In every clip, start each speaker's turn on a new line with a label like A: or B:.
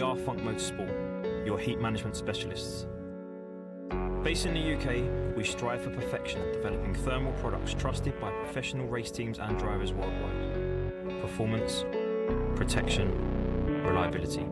A: are Funk Motorsport, your heat management specialists. Based in the UK, we strive for perfection, developing thermal products trusted by professional race teams and drivers worldwide. Performance, protection, reliability.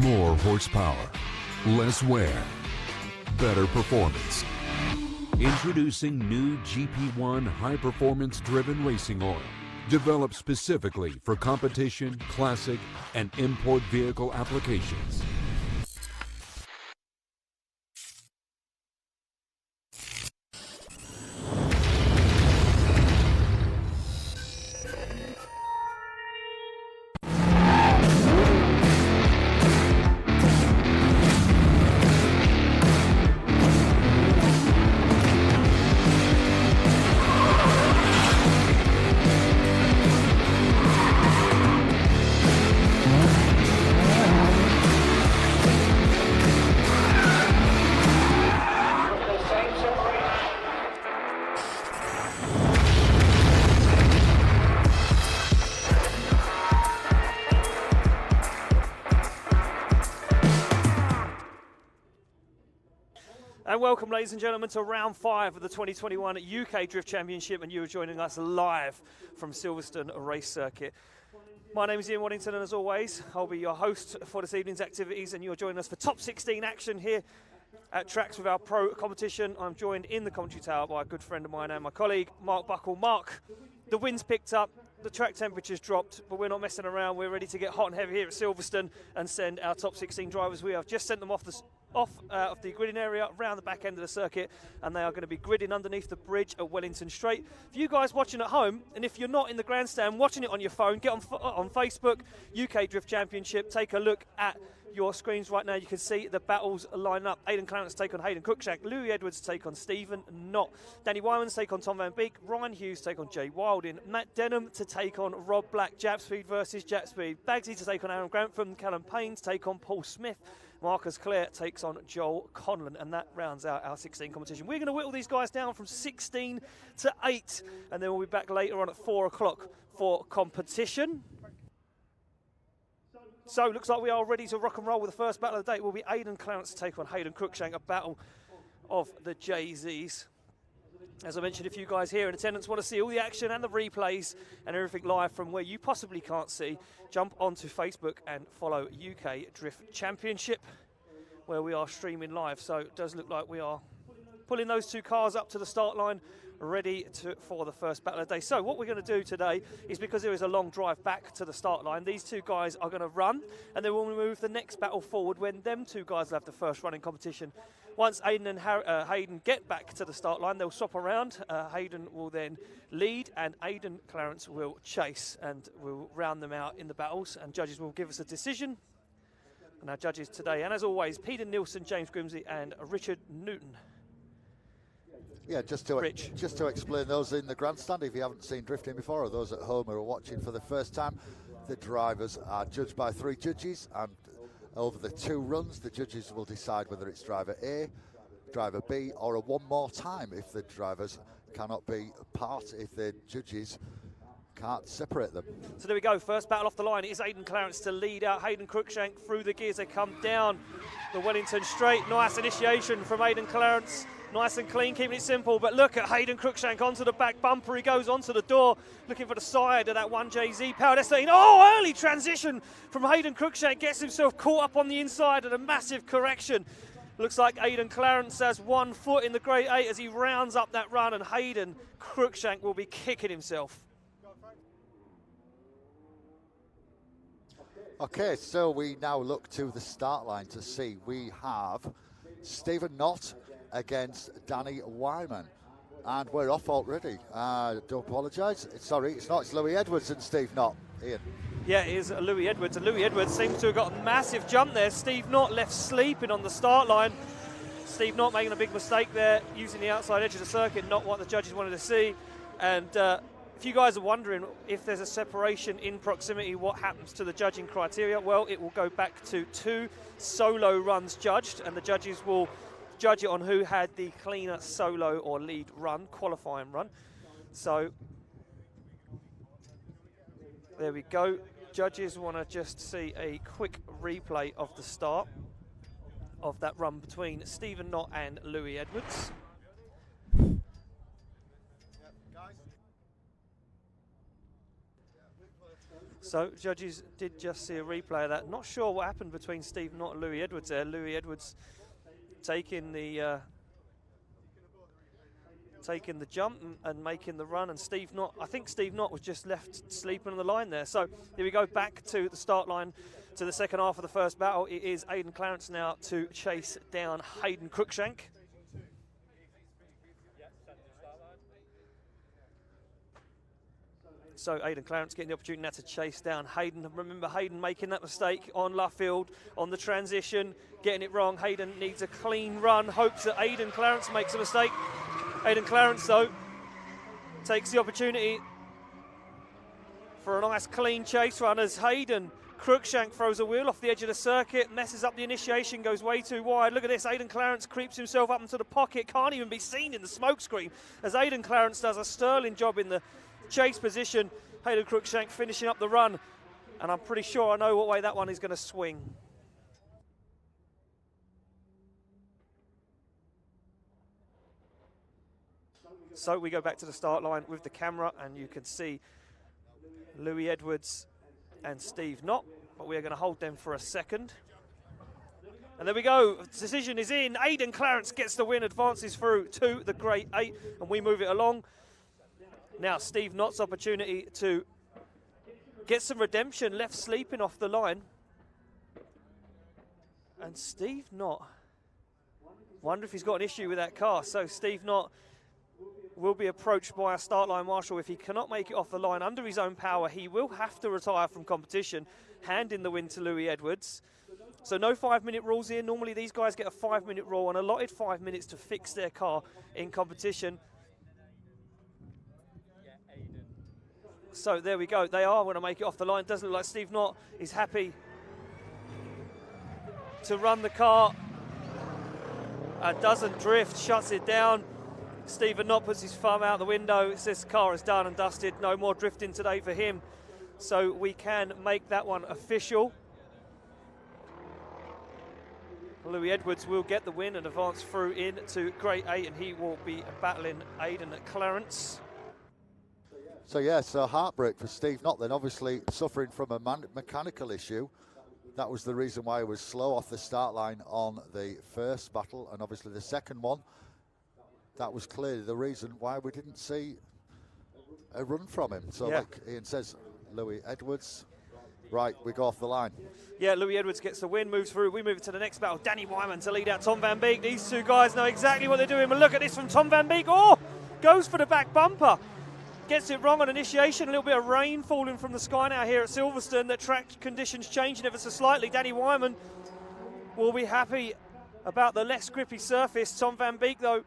B: More horsepower, less wear, better performance. Introducing new GP1 high-performance driven racing oil, developed specifically for competition, classic, and import vehicle applications.
C: And welcome, ladies and gentlemen, to round 5 of the 2021 UK Drift Championship, and you are joining us live from Silverstone Race Circuit. My name is Ian Waddington, and as always, I'll be your host for this evening's activities, and you're joining us for top 16 action here at Tracks with our pro competition. I'm joined in the commentary tower by a good friend of mine and my colleague, Mark Buckle. Mark, the wind's picked up, the track temperature's dropped, but we're not messing around. We're ready to get hot and heavy here at Silverstone and send our top 16 drivers. We have just sent them off the gridding area around the back end of the circuit, and they are going to be gridding underneath the bridge at Wellington Straight. For you guys watching at home, and if you're not in the grandstand watching it on your phone, get on Facebook, UK Drift Championship, take a look at your screens right now. You can see the battles line up. Aidan Clarence take on Hayden Cruikshank, Louis Edwards take on Stephen Knott, Danny Wymans take on Tom Van Beek, Ryan Hughes take on Jay Wilding, Matt Denham to take on Rob Black, Jap Speed versus Jap Speed, Bagsy to take on Aaron Grantham, Callum Payne to take on Paul Smith, Marcus Clare takes on Joel Conlon, and that rounds out our 16 competition. We're going to whittle these guys down from 16 to 8, and then we'll be back later on at 4 o'clock for competition. So looks like we are ready to rock and roll with the first battle of the day. It will be Aidan Clarence to take on Hayden Cruikshank, a battle of the JZs. As I mentioned, if you guys here in attendance want to see all the action and the replays and everything live from where you possibly can't see, jump onto Facebook and follow UK Drift Championship, where we are streaming live. So it does look like we are pulling those two cars up to the start line, ready for the first battle of the day. So what we're going to do today is, because there is a long drive back to the start line, these two guys are going to run, and then we'll move the next battle forward when them two guys will have the first running competition. Once Aidan and Hayden get back to the start line, they'll swap around. Hayden will then lead, and Aidan Clarence will chase, and we'll round them out in the battles, and judges will give us a decision. And our judges today, and as always, Peter Nielsen, James Grimsey and Richard Newton.
D: Yeah, just to explain those in the grandstand, if you haven't seen drifting before, or those at home who are watching for the first time, the drivers are judged by 3 judges, and over the 2 runs, the judges will decide whether it's driver A, driver B, or a one more time if the drivers cannot be apart, if the judges can't separate them.
C: So there we go, first battle off the line. It is Aidan Clarence to lead out. Hayden Cruikshank through the gears. They come down the Wellington straight. Nice initiation from Aidan Clarence. Nice and clean, keeping it simple. But look at Hayden Cruikshank onto the back bumper. He goes onto the door, looking for the side of that 1JZ powered S13. Oh, early transition from Hayden Cruikshank. Gets himself caught up on the inside and a massive correction. Looks like Aidan Clarence has 1 foot in the grade 8 as he rounds up that run, and Hayden Cruikshank will be kicking himself.
D: Okay, so we now look to the start line to see. We have Stephen Knott against Danny Wyman. And we're off already. Do apologise. Sorry, it's not. It's Louis Edwards and Steve Knott. Ian.
C: Yeah, it is Louis Edwards. And Louis Edwards seems to have got a massive jump there. Steve Knott left sleeping on the start line. Steve Knott making a big mistake there, using the outside edge of the circuit, not what the judges wanted to see. And if you guys are wondering if there's a separation in proximity, what happens to the judging criteria? Well, it will go back to 2 solo runs judged, and the judges will judge it on who had the cleaner solo or lead run, qualifying run. So there we go. Judges want to just see a quick replay of the start of that run between Stephen Knott and Louis Edwards. So judges did just see a replay of that. Not sure what happened between Steve Knott and Louis Edwards there. Louis Edwards taking the jump and making the run, and Steve Knott, I think Steve Knott was just left sleeping on the line there. So here we go, back to the start line, to the second half of the first battle. It is Aidan Clarence now to chase down Hayden Cruikshank. So Aidan Clarence getting the opportunity now to chase down Hayden. Remember, Hayden making that mistake on Luffield on the transition, getting it wrong. Hayden needs a clean run, hopes that Aidan Clarence makes a mistake. Aidan Clarence, though, takes the opportunity for a nice clean chase run as Hayden Cruikshank throws a wheel off the edge of the circuit, messes up the initiation, goes way too wide. Look at this, Aidan Clarence creeps himself up into the pocket, can't even be seen in the smoke screen, as Aidan Clarence does a sterling job in the chase position. Hayden Cruikshank finishing up the run, and I'm pretty sure I know what way that one is going to swing. So we go back to the start line with the camera, and you can see Louis Edwards and Steve Knott, but we are going to hold them for a second. And there we go, decision is in. Aidan Clarence gets the win, advances through to the grade 8, and we move it along. Now Steve Knott's opportunity to get some redemption, left sleeping off the line. And Steve Knott, wonder if he's got an issue with that car. So Steve Knott will be approached by a start line marshal. If he cannot make it off the line under his own power, he will have to retire from competition, handing the win to Louis Edwards. So no 5-minute rules here. Normally these guys get a 5-minute rule and allotted 5 minutes to fix their car in competition. So there we go, they are going to make it off the line. Doesn't look like Steve Knott is happy to run the car and doesn't drift, shuts it down. Stephen Knott puts his thumb out the window, says the car is done and dusted, no more drifting today for him. So we can make that one official. Louis Edwards will get the win and advance through into grade 8, and he will be battling Aidan Clarence.
D: So yeah, so heartbreak for Steve Knott then, obviously suffering from a mechanical issue. That was the reason why he was slow off the start line on the first battle, and obviously the second one. That was clearly the reason why we didn't see a run from him. So like Ian says, Louis Edwards, right, we go off the line.
C: Yeah, Louis Edwards gets the win, moves through. We move it to the next battle. Danny Wyman to lead out Tom Van Beek. These two guys know exactly what they're doing. But look at this from Tom Van Beek. Oh, goes for the back bumper. Gets it wrong on initiation. A little bit of rain falling from the sky now here at Silverstone. The track conditions changing ever so slightly. Danny Wyman will be happy about the less grippy surface. Tom Van Beek, though,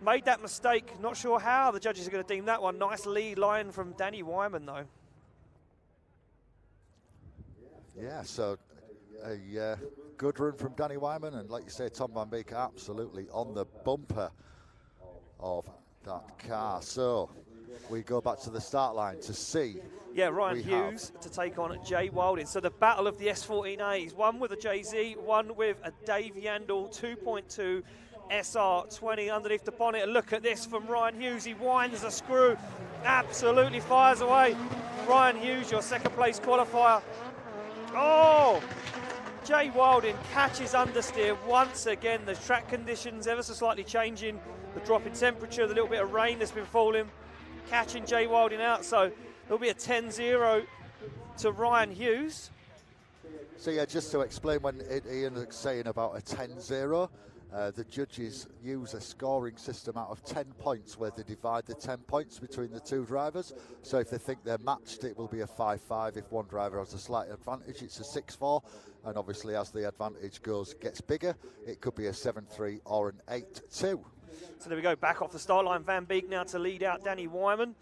C: made that mistake. Not sure how the judges are going to deem that one. Nice lead line from Danny Wyman, though.
D: Yeah, so a good run from Danny Wyman, and like you say, Tom Van Beek absolutely on the bumper of that car. So we go back to the start line to see.
C: Yeah, Ryan Hughes to take on Jay Wilding. So the battle of the S14As, one with a JZ, one with a Dave Yandel 2.2 SR20 underneath the bonnet. And look at this from Ryan Hughes. He winds the screw, absolutely fires away. Ryan Hughes, your second place qualifier. Oh, Jay Wilding catches understeer once again. The track conditions ever so slightly changing. The drop in temperature, the little bit of rain that's been falling, catching Jay Wilding out. So there'll be a 10-0 to Ryan Hughes.
D: So yeah, just to explain when Ian was saying about a 10-0, the judges use a scoring system out of 10 points where they divide the 10 points between the two drivers. So if they think they're matched, it will be a 5-5. If one driver has a slight advantage, it's a 6-4. And obviously as the advantage gets bigger, it could be a 7-3 or an 8-2.
C: So there we go, back off the start line. Van Beek now to lead out Danny Wyman.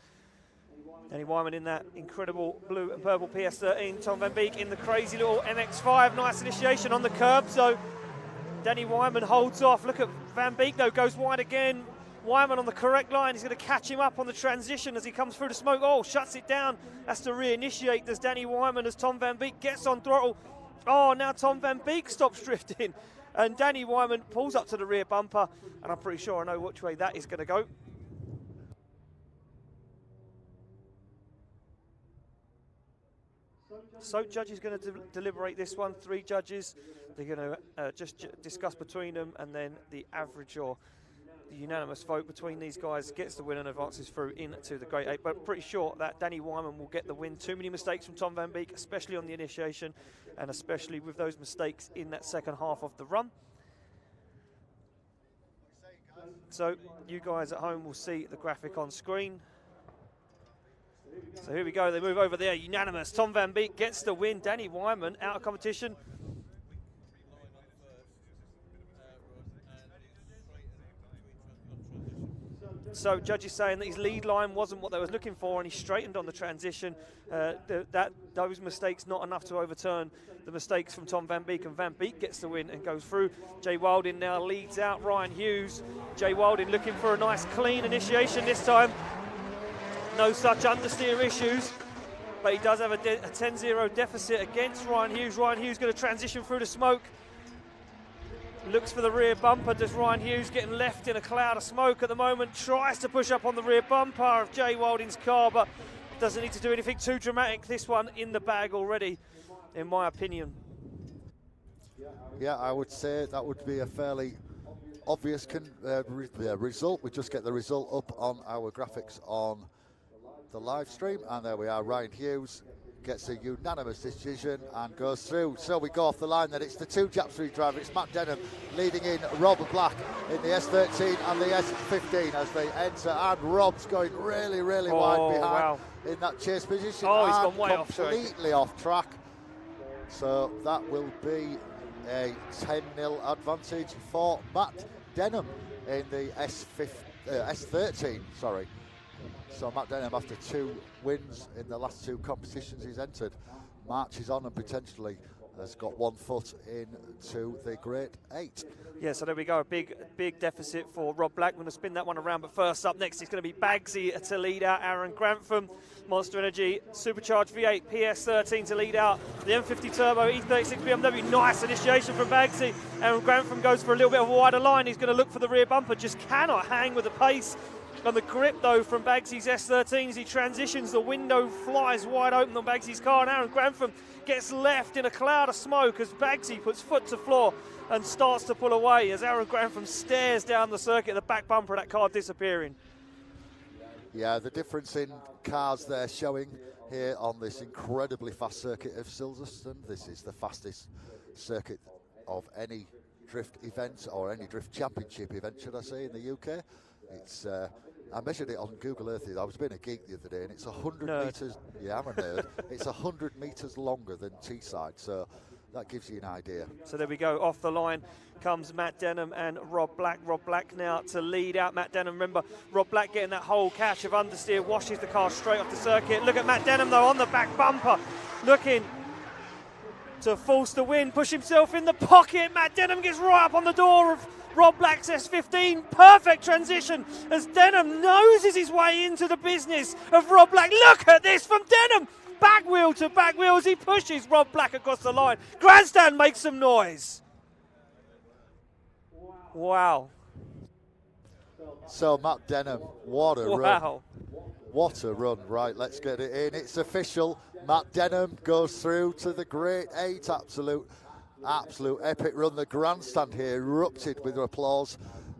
C: Danny Wyman in that incredible blue and purple PS13. Tom Van Beek in the crazy little MX-5. Nice initiation on the curb. So Danny Wyman holds off. Look at Van Beek though, goes wide again. Wyman on the correct line. He's going to catch him up on the transition as he comes through the smoke. Oh, shuts it down. Has to reinitiate. Does Danny Wyman as Tom Van Beek gets on throttle. Oh, now Tom Van Beek stops drifting. And Danny Wyman pulls up to the rear bumper. And I'm pretty sure I know which way that is going to go. So judges going to deliberate this one. 3 judges. They're going to just discuss between them, and then the average or the unanimous vote between these guys gets the win and advances through into the Great 8. But pretty sure that Danny Wyman will get the win. Too many mistakes from Tom Van Beek, especially on the initiation, and especially with those mistakes in that second half of the run. So you guys at home will see the graphic on screen. So here we go, they move over there, unanimous. Tom Van Beek gets the win. Danny Wyman out of competition. So judges saying that his lead line wasn't what they was looking for, and he straightened on the transition. Those mistakes not enough to overturn the mistakes from Tom Van Beek, and Van Beek gets the win and goes through. Jay Wilding now leads out Ryan Hughes. Jay Wilding looking for a nice clean initiation this time. No such understeer issues, but he does have a 10-0 deficit against Ryan Hughes. Ryan Hughes going to transition through the smoke. Looks for the rear bumper. Does Ryan Hughes getting left in a cloud of smoke at the moment? Tries to push up on the rear bumper of Jay Wilding's car, but doesn't need to do anything too dramatic. This one in the bag already, in my opinion.
D: Yeah, I would say that would be a fairly obvious result. We just get the result up on our graphics on the live stream, and there we are. Ryan Hughes gets a unanimous decision and goes through. So we go off the line then. It's the 2 Japstreet driver. It's Matt Denham leading in Rob Black in the S13 and the S15 as they enter, and Rob's going really wide behind in that chase position.
C: Oh, he's gone way off,
D: completely off track. So that will be a 10-0 advantage for Matt Denham in the S13, sorry. So Matt Denham, after 2 wins in the last 2 competitions he's entered, marches on and potentially has got 1 foot into the Great 8.
C: Yeah, so there we go, a big deficit for Rob Black. We're going to spin that one around, but first up next is going to be Bagsy to lead out Aaron Grantham. Monster Energy Supercharged V8 PS13 to lead out the M50 Turbo E36 BMW. Nice initiation from Bagsy. Aaron Grantham goes for a little bit of a wider line. He's going to look for the rear bumper, just cannot hang with the pace. On the grip though from Bagsy's S13 as he transitions, the window flies wide open on Bagsy's car, and Aaron Grantham gets left in a cloud of smoke as Bagsy puts foot to floor and starts to pull away as Aaron Grantham stares down the circuit, the back bumper of that car disappearing.
D: Yeah, the difference in cars they're showing here on this incredibly fast circuit of Silverstone. This is the fastest circuit of any drift event, or any drift championship event, should I say, in the UK. It's I measured it on Google Earth. I was being a geek the other day, and it's 100 metres. Yeah, I'm a nerd. It's 100 metres longer than Teesside, so that gives you an idea.
C: So there we go. Off the line comes Matt Denham and Rob Black. Rob Black now to lead out Matt Denham. Remember, Rob Black getting that whole catch of understeer, washes the car straight off the circuit. Look at Matt Denham though on the back bumper, looking to force the win, push himself in the pocket. Matt Denham gets right up on the door of Rob Black's S15. Perfect transition as Denham noses his way into the business of Rob Black. Look at this from Denham. Back wheel to back wheel as he pushes Rob Black across the line. Grandstand makes some noise. Wow.
D: So Matt Denham, what a run.
C: Wow.
D: What a run. Right, let's get it in. It's official. Matt Denham goes through to the grade 8. Absolute epic run. The grandstand here erupted with applause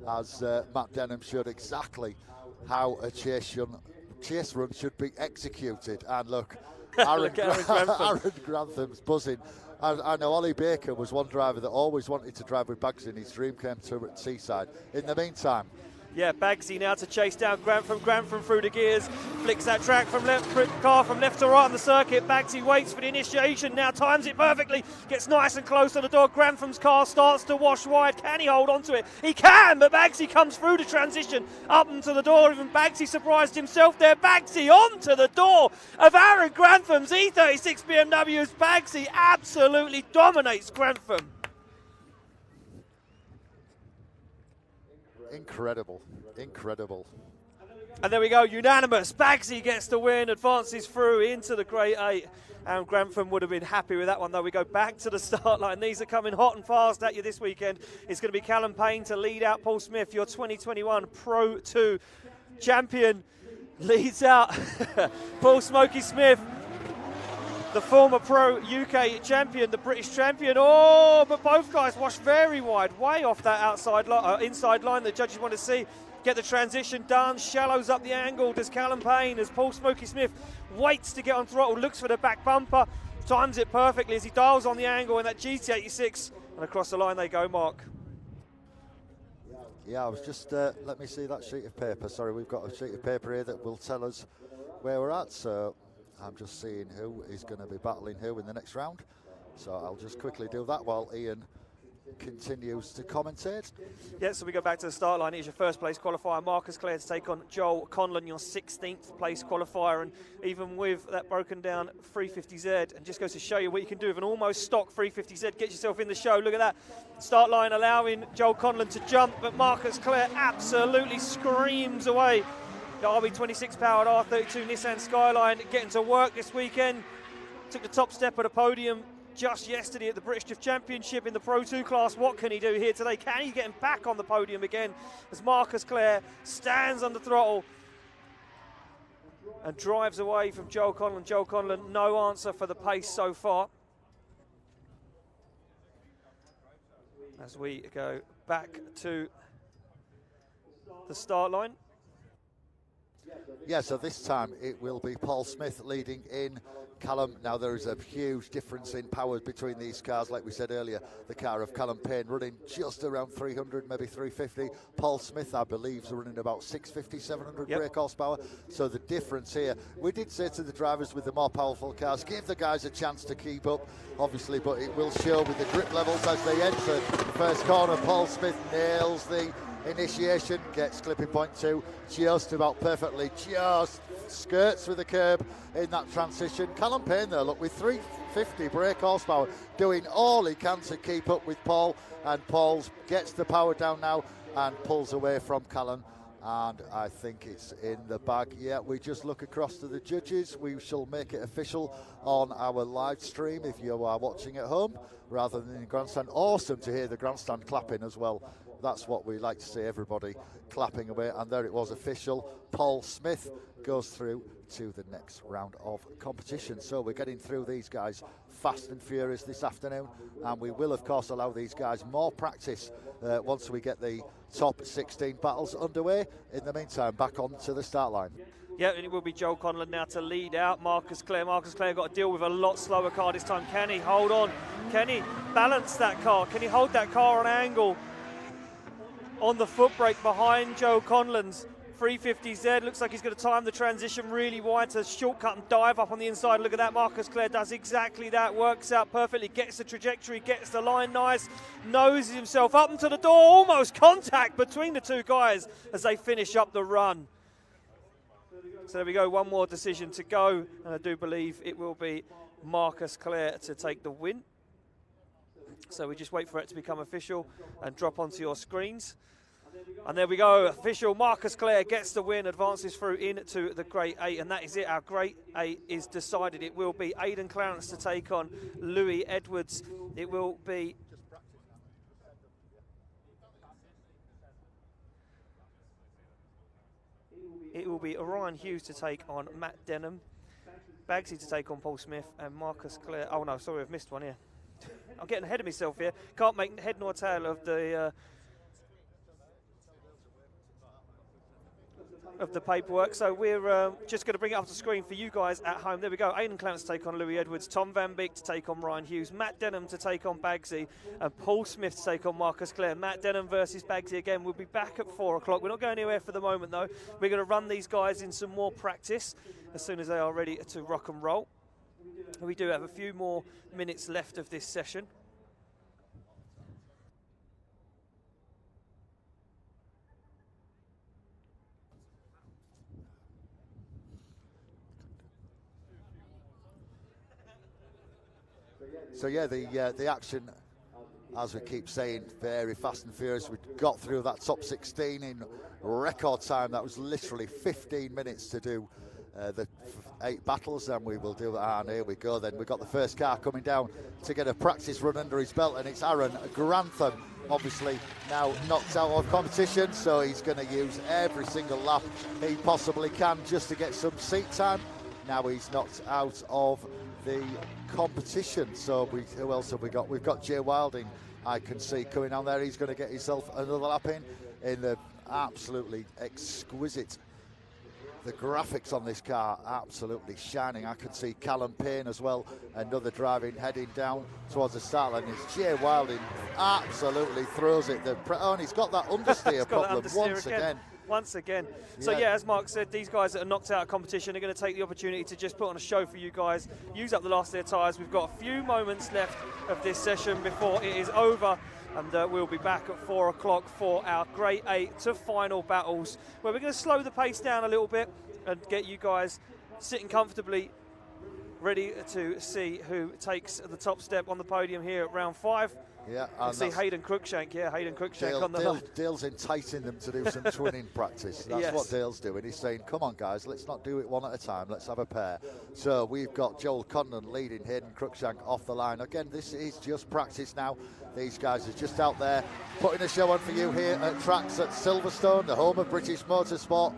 D: as Matt Denham showed exactly how a chase run should be executed. And look, Aaron Grantham's buzzing. I know Ollie Baker was one driver that always wanted to drive with Bagsy, and his dream came true at Seaside. In the meantime,
C: yeah, Bagsy now to chase down Grantham. Grantham through the gears, flicks that track from car from left to right on the circuit. Bagsy waits for the initiation, now times it perfectly, gets nice and close to the door. Grantham's car starts to wash wide. Can he hold on to it? He can, but Bagsy comes through the transition up into the door. Even Bagsy surprised himself there. Bagsy onto the door of Aaron Grantham's E36 BMW as Bagsy absolutely dominates Grantham.
D: Incredible.
C: And there we go, unanimous. Bagsy gets the win, advances through into the grade 8. And Grantham would have been happy with that one, though. We go back to the start line. These are coming hot and fast at you this weekend. It's going to be Callum Payne to lead out Paul Smith, your 2021 Pro 2 champion. Leads out Paul Smokey Smith, the former Pro UK champion, the British champion. Oh, but both guys wash very wide, way off that inside line the judges want to see. Get the transition done, shallows up the angle. Does Callum Payne as Paul Smokey Smith waits to get on throttle, looks for the back bumper, times it perfectly as he dials on the angle in that GT86, and across the line they go, Mark.
D: Yeah, I was just, let me see that sheet of paper. Sorry, we've got a sheet of paper here that will tell us where we're at. So I'm just seeing who is going to be battling who in the next round. So I'll just quickly do that while Ian continues to commentate.
C: Yeah, so we go back to the start line. Here's your first place qualifier, Marcus Clare, to take on Joel Conlon, your 16th place qualifier. And even with that broken down 350Z, and just goes to show you what you can do with an almost stock 350Z. Get yourself in the show. Look at that start line allowing Joel Conlon to jump, but Marcus Clare absolutely screams away. The RB26 powered R32 Nissan Skyline getting to work this weekend. Took the top step at a podium just yesterday at the British Drift Championship in the Pro 2 class. What can he do here today? Can he get him back on the podium again as Marcus Clare stands on the throttle and drives away from Joel Conlon. Joel Conlon, no answer for the pace so far. As we go back to the start line.
D: Yeah, so this time it will be Paul Smith leading in Callum. Now there is a huge difference in power between these cars. Like we said earlier, the car of Callum Payne running just around 300, maybe 350. Paul Smith, I believe, is running about 650, 700 brake horsepower. So the difference here, we did say to the drivers with the more powerful cars, give the guys a chance to keep up, obviously, but it will show with the grip levels as they enter the first corner. Paul Smith nails the initiation, gets clipping point 2 just about perfectly, just skirts through the curb in that transition. Callum Payne though, look, with 350 brake horsepower, doing all he can to keep up with Paul, and Paul gets the power down now and pulls away from Callum, and I think it's in the bag. Yeah, we just look across to the judges. We shall make it official on our live stream if you are watching at home rather than in the grandstand. Awesome to hear the grandstand clapping as well. That's what we like to see, everybody clapping away. And there it was, official. Paul Smith goes through to the next round of competition. So we're getting through these guys fast and furious this afternoon, and we will of course allow these guys more practice once we get the top 16 battles underway. In the meantime, back on to the start line.
C: Yeah, and it will be Joel Conlon now to lead out Marcus Clare. Marcus Clare got to deal with a lot slower car this time. Can he hold on? Can he balance that car? Can he hold that car on angle on the foot brake behind Joel Conlon's 350Z? Looks like he's going to time the transition really wide to shortcut and dive up on the inside. Look at that, Marcus Clare does exactly that, works out perfectly, gets the trajectory, gets the line nice, noses himself up into the door, almost contact between the two guys as they finish up the run. So there we go, one more decision to go, and I do believe it will be Marcus Clare to take the win. So we just wait for it to become official and drop onto your screens. And there we go, official. Marcus Clare gets the win, advances through into the Grade 8, and that is it. Our Grade 8 is decided. It will be Aidan Clarence to take on Louis Edwards. It will be Orion Hughes to take on Matt Denham, Bagsy to take on Paul Smith, and Marcus Clare. Oh no, sorry, I've missed one here. I'm getting ahead of myself here. Can't make head nor tail of the paperwork, so we're just going to bring it up to screen for you guys at home. There we go. Aidan Clarence to take on Louis Edwards, Tom Van Beek to take on Ryan Hughes, Matt Denham to take on Bagsy, and Paul Smith to take on Marcus Clare. Matt Denham versus Bagsy again. We'll be back at 4 o'clock. We're not going anywhere for the moment though. We're going to run these guys in some more practice as soon as they are ready to rock and roll. We do have a few more minutes left of this session.
D: So yeah, the action, as we keep saying, very fast and furious. We got through that top 16 in record time. That was literally 15 minutes to do the 8 battles, and we will do that. And here we go then. We've got the first car coming down to get a practice run under his belt, and it's Aaron Grantham, obviously now knocked out of competition, so he's going to use every single lap he possibly can just to get some seat time. Now he's knocked out of the competition, so who else have we got? We've got Jay Wilding, I can see, coming down there. He's going to get himself another lap in the absolutely exquisite. The graphics on this car absolutely shining. I can see Callum Payne as well, another driving, heading down towards the start line. It's Jay Wilding absolutely throws it. And he's got that understeer problem once again.
C: So yeah, as Mark said, these guys that are knocked out of competition are going to take the opportunity to just put on a show for you guys, use up the last of their tyres. We've got a few moments left of this session before it is over, and we'll be back at 4 o'clock for our Grade 8 to final battles, where we're going to slow the pace down a little bit and get you guys sitting comfortably, ready to see who takes the top step on the podium here at round 5.
D: Yeah,
C: and see Hayden Cruikshank. Yeah, Hayden Cruikshank on the line.
D: Dale's enticing them to do some twinning practice. That's what Dale's doing. He's saying, come on, guys, let's not do it one at a time. Let's have a pair. So we've got Joel Conlon leading Hayden Cruikshank off the line. Again, this is just practice now. These guys are just out there putting a show on for you here at tracks at Silverstone, the home of British motorsport.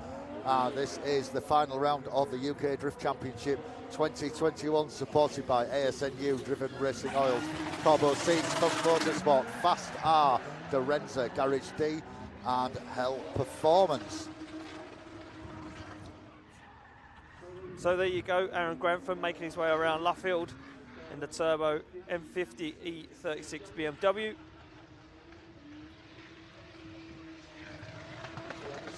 D: This is the final round of the UK Drift Championship 2021, supported by ASNU Driven Racing Oils, Corbo Seats, Funk Motorsport, Fast R, Dorenza, Garage D, and Hell Performance.
C: So there you go, Aaron Grantham making his way around Luffield in the turbo M50 E36 BMW.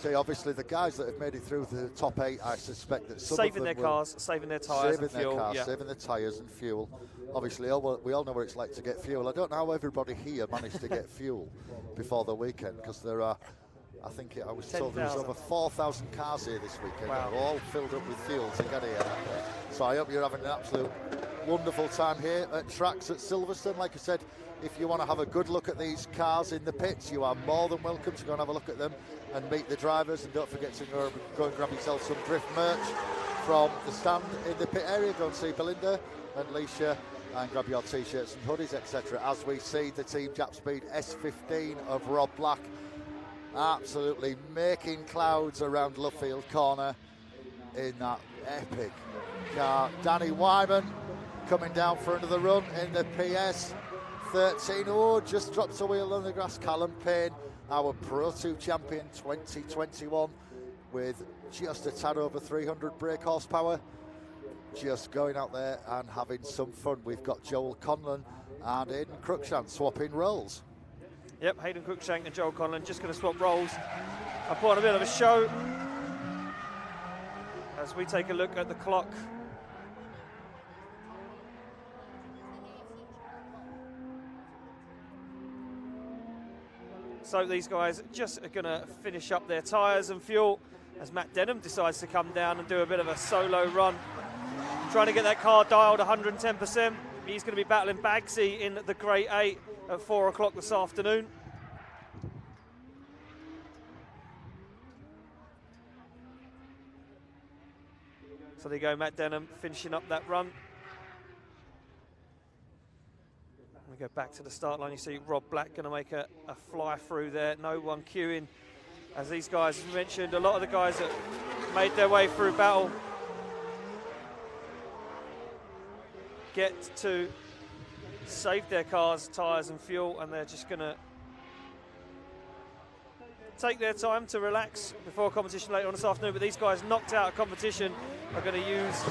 D: See, obviously the guys that have made it through the top 8, I suspect that some
C: saving
D: of them
C: their cars, saving their tyres and fuel.
D: Saving their tyres and fuel. Obviously, we all know what it's like to get fuel. I don't know how everybody here managed to get fuel before the weekend, because there are, I think I was told there was over 4,000 cars here this weekend.
C: Wow.
D: They're all filled up with fuel to get here. So I hope you're having an absolute wonderful time here at tracks at Silverstone. Like I said, if you want to have a good look at these cars in the pits, you are more than welcome to go and have a look at them and meet the drivers. And don't forget to go and grab yourself some drift merch from the stand in the pit area. Go and see Belinda and Leisha and grab your t-shirts and hoodies, etc. As we see the Team Jap Speed S15 of Rob Black absolutely making clouds around Luffield Corner in that epic car. Danny Wyman coming down for another run in the PS 13. Oh, just drops a wheel on the grass. Callum Payne, our Pro 2 champion 2021, with just a tad over 300 brake horsepower. Just going out there and having some fun. We've got Joel Conlon and Hayden Cruikshank swapping roles.
C: Yep, Hayden Cruikshank and Joel Conlon just going to swap roles. I put on a bit of a show as we take a look at the clock. So these guys just are going to finish up their tyres and fuel as Matt Denham decides to come down and do a bit of a solo run, trying to get that car dialed 110%. He's going to be battling Bagsy in the Grade 8. at 4 o'clock this afternoon. So there you go, Matt Denham finishing up that run. We go back to the start line. You see Rob Black going to make a fly through there. No one queuing. As these guys, as we mentioned, a lot of the guys that made their way through battle get to save their cars, tyres and fuel, and they're just going to take their time to relax before competition later on this afternoon. But these guys knocked out of competition are going to use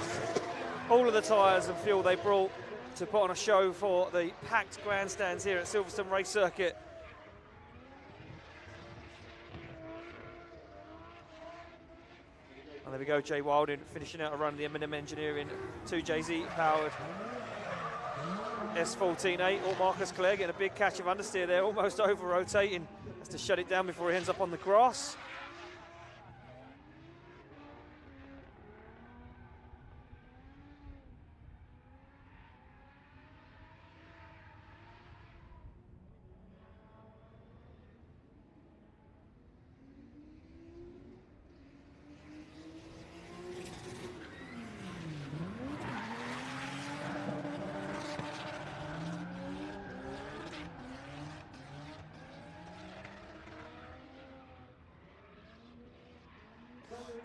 C: all of the tyres and fuel they brought to put on a show for the packed grandstands here at Silverstone Race Circuit. And there we go, Jay Wilding finishing out a run, the M&M Engineering 2JZ powered S14A, or Marcus Clare getting a big catch of understeer there, almost over rotating, has to shut it down before he ends up on the grass.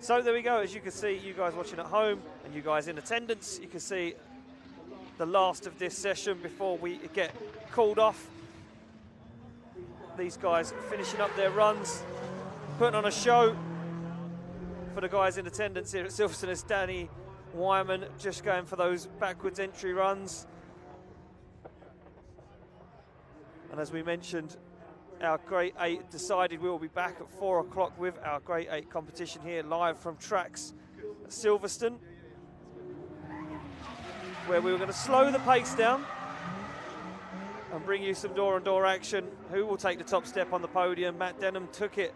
C: So there we go, as you can see, you guys watching at home and you guys in attendance, you can see the last of this session before we get called off. These guys finishing up their runs, putting on a show for the guys in attendance here at Silverstone. As Danny Wyman just going for those backwards entry runs. And as we mentioned, our Grade 8 decided we will be back at 4 o'clock with our Grade 8 competition here live from tracks at Silverstone, where we were going to slow the pace down and bring you some door-on-door action. Who will take the top step on the podium? Matt Denham took it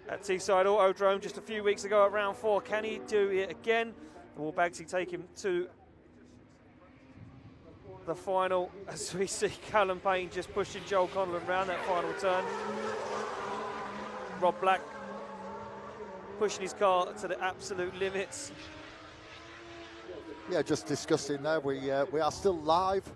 C: at Teesside Autodrome just a few weeks ago at round 4. Can he do it again? Or will Bagsy take him to the final, as we see Callum Payne just pushing Joel Conlon around that final turn. Rob Black pushing his car to the absolute limits.
D: Yeah, just discussing there, we are still live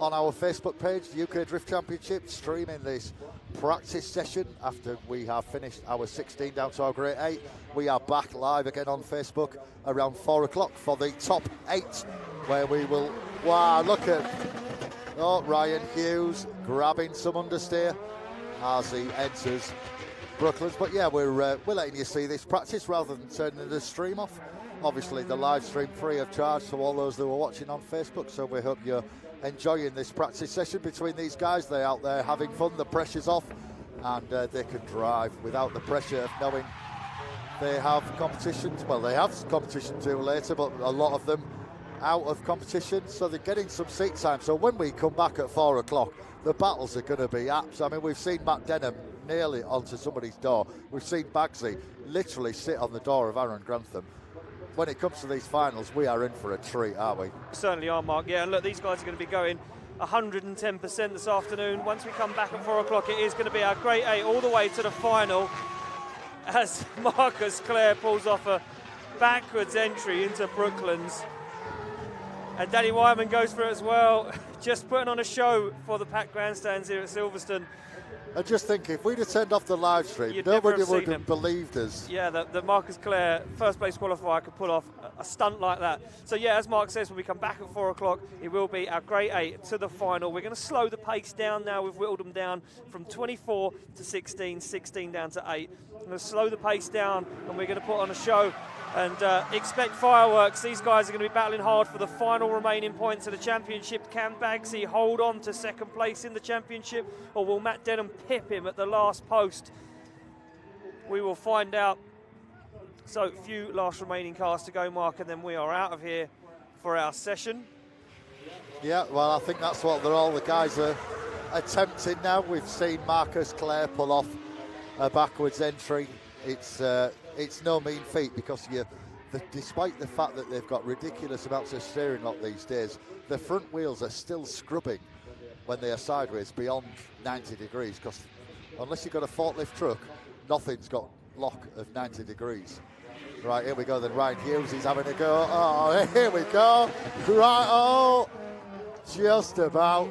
D: on our Facebook page, the UK Drift Championship, streaming this practice session after we have finished our 16 down to our Grade 8. We are back live again on Facebook around 4 o'clock for the top 8, where we will, wow, look at, oh, Ryan Hughes grabbing some understeer as he enters Brooklands. But yeah, we're letting you see this practice rather than turning the stream off. Obviously the live stream free of charge to all those that were watching on Facebook, so we hope you're enjoying this practice session between these guys. They're out there having fun, the pressure's off, and they can drive without the pressure of knowing they have competitions. Well, they have competition too later, but a lot of them out of competition, so they're getting some seat time. So when we come back at 4 o'clock, the battles are going to be apps. I mean, we've seen Matt Denham nearly onto somebody's door. We've seen Bagsy literally sit on the door of Aaron Grantham. When it comes to these finals, we are in for a treat, aren't we?
C: Certainly are, Mark. Yeah, and look, these guys are going to be going 110% this afternoon. Once we come back at 4 o'clock, it is going to be our Grade 8 all the way to the final, as Marcus Clare pulls off a backwards entry into Brooklands. And Danny Wyman goes for it as well, just putting on a show for the packed grandstands here at Silverstone.
D: I just think if we'd have turned off the live stream, nobody would have believed us.
C: Yeah, that Marcus Clare, first place qualifier, could pull off a stunt like that. So yeah, as Mark says, when we come back at 4 o'clock, it will be our Grade 8 to the final. We're going to slow the pace down now. We've whittled them down from 24 to 16, 16 down to 8. We're going to slow the pace down, and we're going to put on a show. And expect fireworks. These guys are going to be battling hard for the final remaining points of the championship. Can Bagsy hold on to second place in the championship, or will Matt Denham pip him at the last post? We will find out. So, few last remaining cars to go, Mark, and then we are out of here for our session.
D: Yeah, well, I think that's what all the guys are attempting now. We've seen Marcus Clare pull off a backwards entry. It's no mean feat, because despite the fact that they've got ridiculous amounts of steering lock these days, the front wheels are still scrubbing when they are sideways beyond 90 degrees, because unless you've got a forklift truck, nothing's got lock of 90 degrees. Right, here we go then. Ryan Hughes, he's having a go. Oh, here we go. Right, oh, just about.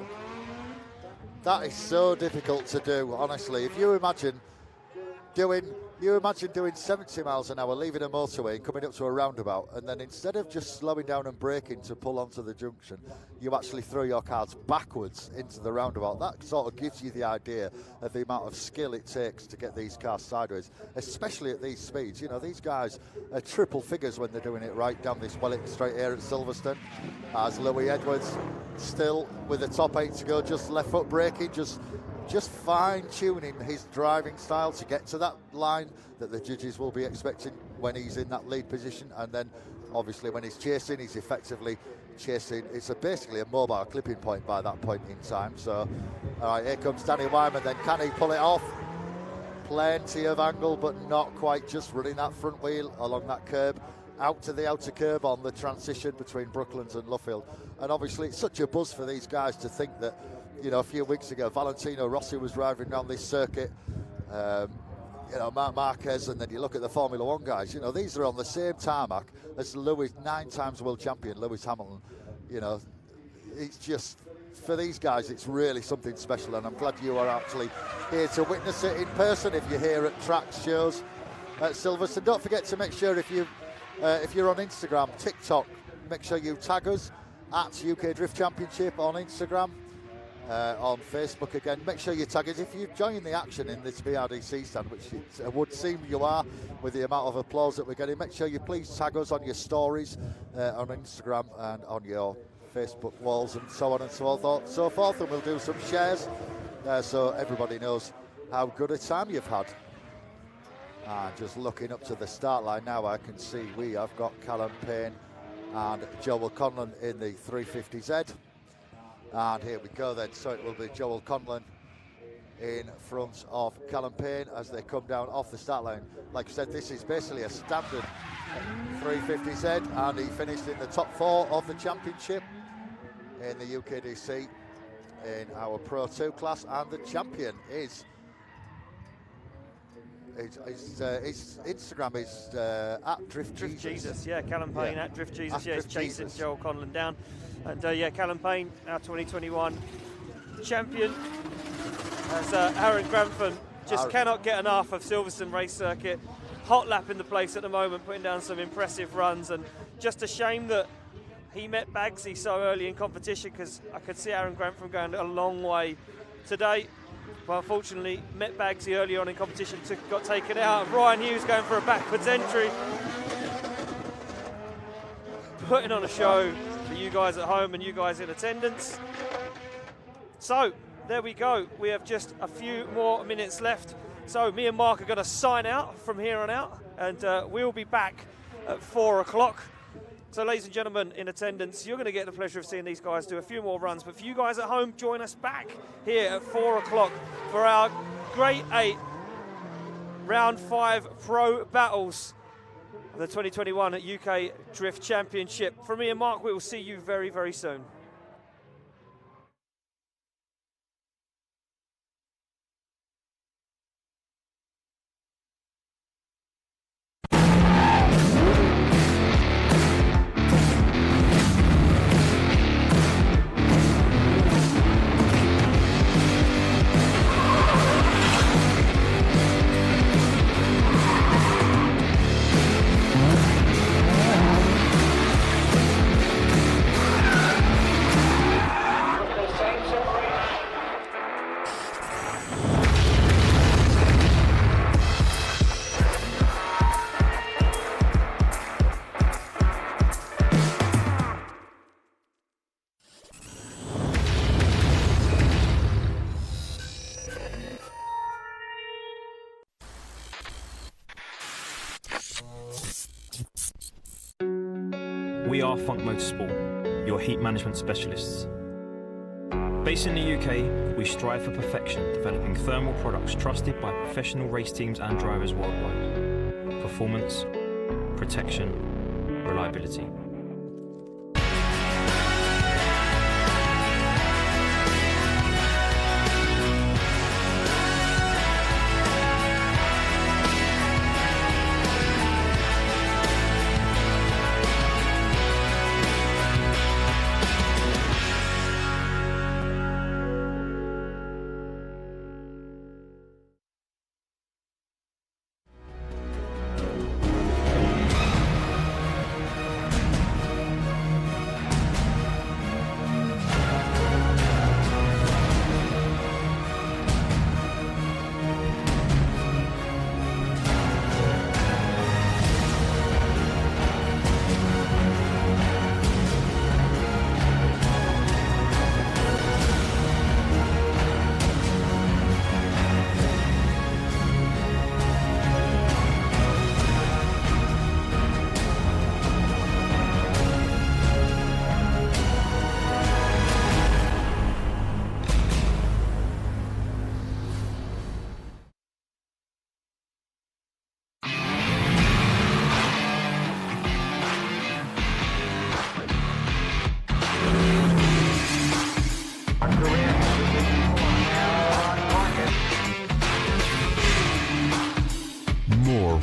D: That is so difficult to do, honestly. If you imagine doing 70 miles an hour, leaving a motorway and coming up to a roundabout, and then instead of just slowing down and braking to pull onto the junction, you actually throw your cars backwards into the roundabout. That sort of gives you the idea of the amount of skill it takes to get these cars sideways, especially at these speeds. You know, these guys are triple figures when they're doing it right down this Wellington straight here at Silverstone. As Louis Edwards still with the top 8 to go, just left foot braking, just fine-tuning his driving style to get to that line that the judges will be expecting when he's in that lead position. And then obviously when he's chasing, he's effectively chasing. It's basically a mobile clipping point by that point in time. So all right, here comes Danny Wyman then. Can he pull it off? Plenty of angle, but not quite, just running that front wheel along that curb, out to the outer curb on the transition between Brooklands and Luffield. And obviously it's such a buzz for these guys to think that, you know, a few weeks ago, Valentino Rossi was driving around this circuit, you know, Marc Marquez, and then you look at the Formula One guys, you know, these are on the same tarmac as Lewis, 9 times world champion Lewis Hamilton. You know, it's just, for these guys, it's really something special, and I'm glad you are actually here to witness it in person if you're here at track shows at Silverstone. Don't forget to make sure if you're on Instagram, TikTok, make sure you tag us at UK Drift Championship on Instagram. On Facebook again, make sure you tag us if you're joining the action in this BRDC stand, which it would seem you are with the amount of applause that we're getting. Make sure you please tag us on your stories on Instagram and on your Facebook walls and so on and so forth, and we'll do some shares so everybody knows how good a time you've had. And just looking up to the start line now, I can see we have got Callum Payne and Joel Conlon in the 350Z. And here we go then, so it will be Joel Conlon in front of Callum Payne as they come down off the start line. Like I said, this is basically a standard 350Z, and he finished in the top 4 of the championship in the UKDC in our Pro 2 class, and the champion is his Instagram is at Drift Jesus.
C: Yeah, Callum Payne at Drift Jesus. Yeah, he's chasing Joel Conlon down. And yeah, Callum Payne, our 2021 champion, as Aaron Grantham just cannot get enough of Silverstone race circuit. Hot lap in the place at the moment, putting down some impressive runs, and just a shame that he met Bagsy so early in competition, because I could see Aaron Grantham going a long way today. But unfortunately, met Bagsy early on in competition, got taken out. Ryan Hughes going for a backwards entry, putting on a show for you guys at home and you guys in attendance. So there we go, we have just a few more minutes left. So me and Mark are going to sign out from here on out, and we'll be back at 4 o'clock. So ladies and gentlemen in attendance, you're going to get the pleasure of seeing these guys do a few more runs. But for you guys at home, join us back here at 4 o'clock for our Grade 8 Round 5 Pro Battles of the 2021 UK Drift Championship. From me and Mark, we will see you very, very soon.
A: We are Funk Motorsport, your heat management specialists. Based in the UK, we strive for perfection, developing thermal products trusted by professional race teams and drivers worldwide. Performance, protection, reliability.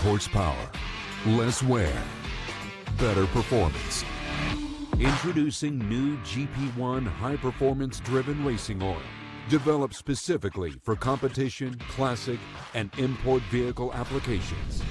B: horsepower, less wear, better performance. Introducing new GP1 high-performance driven racing oil, developed specifically for competition, classic, and import vehicle applications.